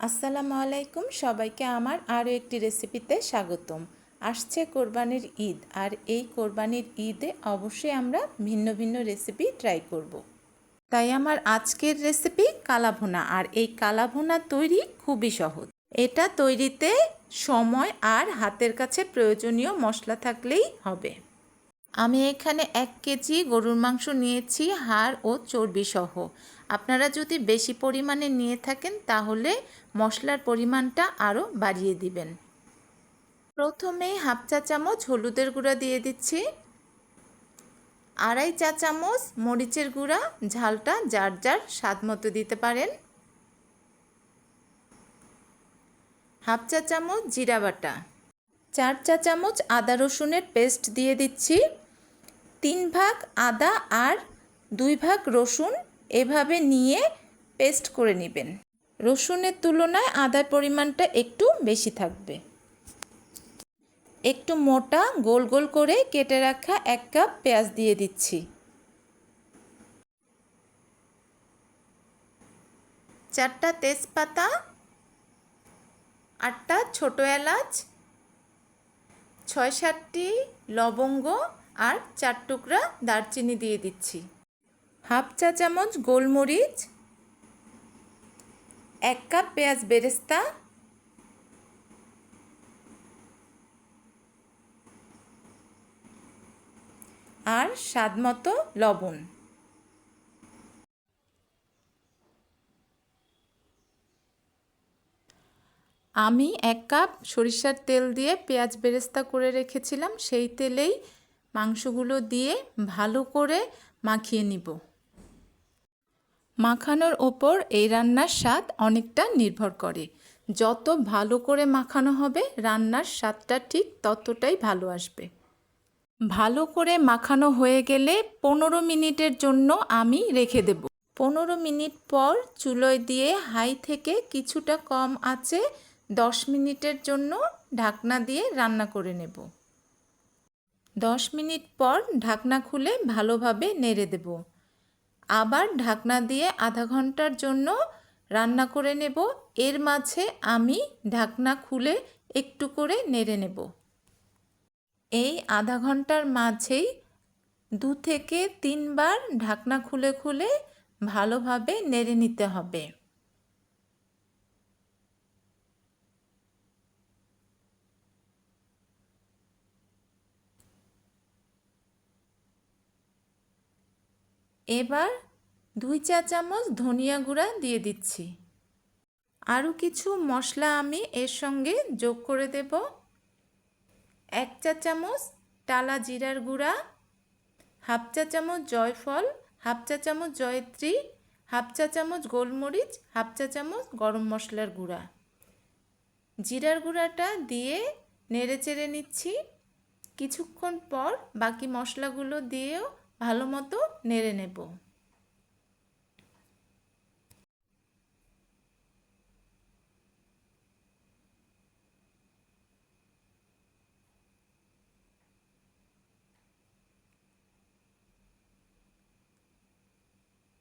আসসালামু আলাইকুম, সবাইকে আমার আরও একটি রেসিপিতে স্বাগতম। আসছে কোরবানির ঈদ, আর এই কোরবানির ঈদে অবশ্যই আমরা ভিন্ন ভিন্ন রেসিপি ট্রাই করব। তাই আমার আজকের রেসিপি কালাভুনা, আর এই কালাভুনা তৈরি খুবই সহজ। এটা তৈরিতে সময় আর হাতের কাছে প্রয়োজনীয় মশলা থাকলেই হবে। আমি এখানে 1 কেজি গরুর মাংস নিয়েছি, হাড় ও চর্বি সহ। আপনারা যদি বেশি পরিমাণে নিয়ে থাকেন তাহলে মশলার পরিমাণটা আরও বাড়িয়ে দিবেন। প্রথমেই 1/2 চা চামচ হলুদের গুঁড়া দিয়ে দিচ্ছি, 2.5 চা চামচ মরিচের গুঁড়া, ঝালটা যার যার স্বাদ মতো দিতে পারেন, 1/2 চা চামচ জিরা বাটা, 4 চা চামচ আদা রসুনের পেস্ট দিয়ে দিচ্ছি, 3 ভাগ আদা আর 2 ভাগ রসুন এভাবে নিয়ে পেস্ট করে নেবেন। রসুনের তুলনায় আদার পরিমাণটা একটু বেশি থাকবে। একটু মোটা গোল গোল করে কেটে রাখা 1 কাপ পেঁয়াজ দিয়ে দিচ্ছি, 4টা তেজপাতা, 8টা ছোট এলাচ, 6-7টি লবঙ্গ আর 4 টুকরা দারচিনি দিয়ে দিচ্ছি, 1/2 চা চামচ গোলমরিচ, 1 কাপ পেঁয়াজ বেরেস্তা, আর স্বাদ মতো লবণ। আমি 1 কাপ সরিষার তেল দিয়ে পেঁয়াজ বেরেস্তা করে রেখেছিলাম, সেই তেলেই মাংসগুলো দিয়ে ভালো করে মাখিয়ে নিব। মাখানোর ওপর এই রান্নার স্বাদ অনেকটা নির্ভর করে। যত ভালো করে মাখানো হবে রান্নার স্বাদটা ঠিক ততটাই ভালো আসবে। ভালো করে মাখানো হয়ে গেলে 15 মিনিটের জন্য আমি রেখে দেব। 15 মিনিট পর চুলোয় দিয়ে হাই থেকে কিছুটা কম আঁচে 10 মিনিটের জন্য ঢাকনা দিয়ে রান্না করে নেব। 10 মিনিট পর ঢাকনা খুলে ভালোভাবে নেড়ে দেব। আবার ঢাকনা দিয়ে আধা ঘন্টার জন্য রান্না করে নেব। এর মাঝে আমি ঢাকনা খুলে একটু করে নেড়ে নেব। এই আধা ঘন্টার মাঝেই 2 থেকে 3 বার ঢাকনা খুলে খুলে ভালোভাবে নেড়ে নিতে হবে। এবার 2 চা চামচ ধনিয়া গুঁড়া দিয়ে দিচ্ছি। আরও কিছু মশলা আমি এর সঙ্গে যোগ করে দেব। 1 চা চামচ টালা জিরার গুঁড়া, 1/2 চা চামচ জয়ফল, 1/2 চা চামচ জয়ত্রী, 1/2 চা চামচ গোলমরিচ, 1/2 চা চামচ গরম মশলার গুঁড়া। জিরার গুঁড়াটা দিয়ে নেড়ে চেড়ে নিচ্ছি। কিছুক্ষণ পর বাকি মশলাগুলো দিয়েও ভালো মতো নেড়ে নেব।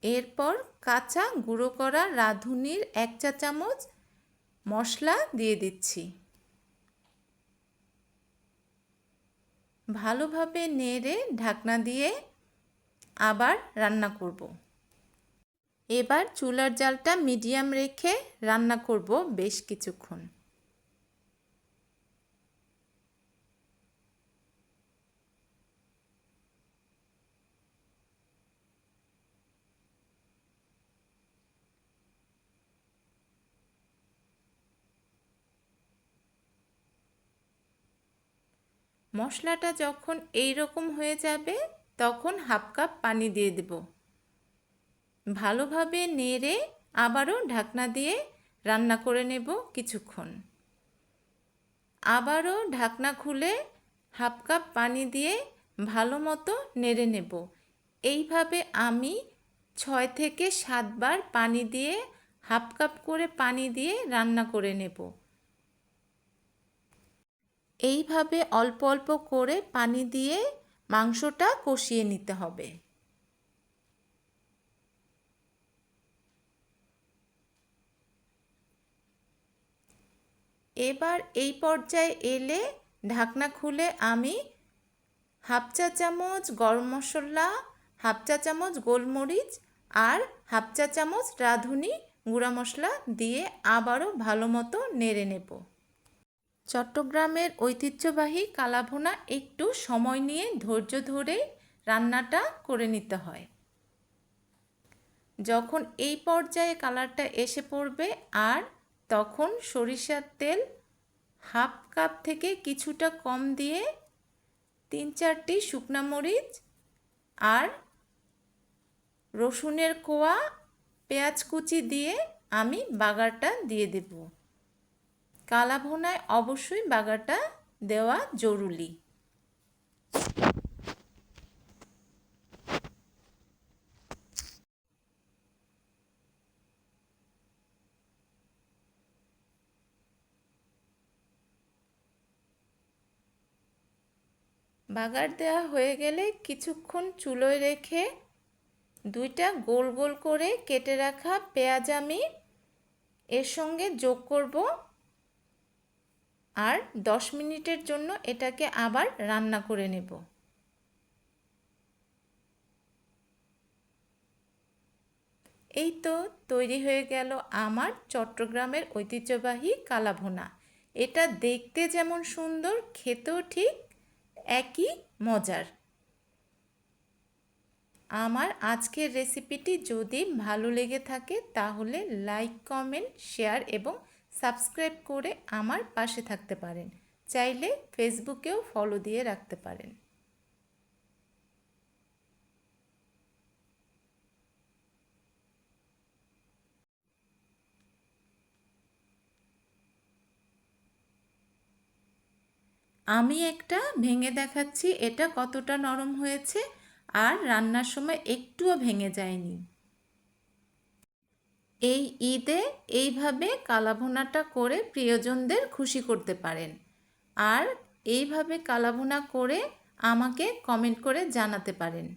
এরপর কাঁচা গুঁড়ো করা রাঁধুনির 1 চা চামচ মশলা দিয়ে দিচ্ছি। ভালোভাবে নেড়ে ঢাকনা দিয়ে আবার রান্না করব। এবার চুলার জালটা মিডিয়াম রেখে রান্না করব বেশ কিছুক্ষণ। মশলাটা যখন এই রকম হয়ে যাবে তখন 1/2 কাপ পানি দিয়ে দেব। ভালোভাবে নেড়ে আবারও ঢাকনা দিয়ে রান্না করে নেব কিছুক্ষণ। আবারও ঢাকনা খুলে 1/2 কাপ পানি দিয়ে ভালো মতো নেড়ে নেব। এইভাবে আমি 6 থেকে 7 বার পানি দিয়ে 1/2 কাপ করে পানি দিয়ে রান্না করে নেব। এইভাবে অল্প অল্প করে পানি দিয়ে মাংসটা কষিয়ে নিতে হবে। এবার এই পর্যায়ে এলে ঢাকনা খুলে আমি হাফ চা চামচ গরম মশলা, হাফ চা চামচ গোলমরিচ আর হাফ চা চামচ রাঁধুনি গুঁড়া মশলা দিয়ে আবারও ভালো মতো নেড়ে নেব। চট্টগ্রামের ঐতিহ্যবাহী কালাভুনা একটু সময় নিয়ে ধৈর্য ধরে রান্নাটা করে নিতে হয়। যখন এই পর্যায়ে কালারটা এসে পড়বে আর তখন সরিষার তেল হাফ কাপ থেকে কিছুটা কম দিয়ে 3-4টি শুকনা মরিচ আর রসুনের কোয়া, পেঁয়াজ কুচি দিয়ে আমি বাগারটা দিয়ে দেব। কালাভুনায় অবশ্যই বাগারটা দেওয়া জরুরি। বাগার দেওয়া হয়ে গেলে কিছুক্ষণ চুলোয় রেখে 2টা গোল গোল করে কেটে রাখা পেঁয়াজ আমি এর সঙ্গে যোগ করব আর 10 মিনিটের জন্য এটাকে আবার রান্না করে নেব। এই তো তৈরি হয়ে গেল আমার চট্টগ্রামের ঐতিহ্যবাহী কালাভুনা। এটা দেখতে যেমন সুন্দর, খেতেও ঠিক একই মজার। আমার আজকের রেসিপিটি যদি ভালো লেগে থাকে তাহলে লাইক, কমেন্ট, শেয়ার এবং সাবস্ক্রাইব করে আমার পাশে থাকতে পারেন। চাইলে ফেসবুকেও ফলো দিয়ে রাখতে পারেন। আমি একটা ভেঙে দেখাচ্ছি এটা কতটা নরম হয়েছে আর রান্নার সময় একটুও ভেঙে যায়নি। এই ঈদে এইভাবে কালাভুনাটা করে প্রিয়জনদের খুশি করতে পারেন আর এইভাবে কালাভুনা করে আমাকে কমেন্ট করে জানাতে পারেন।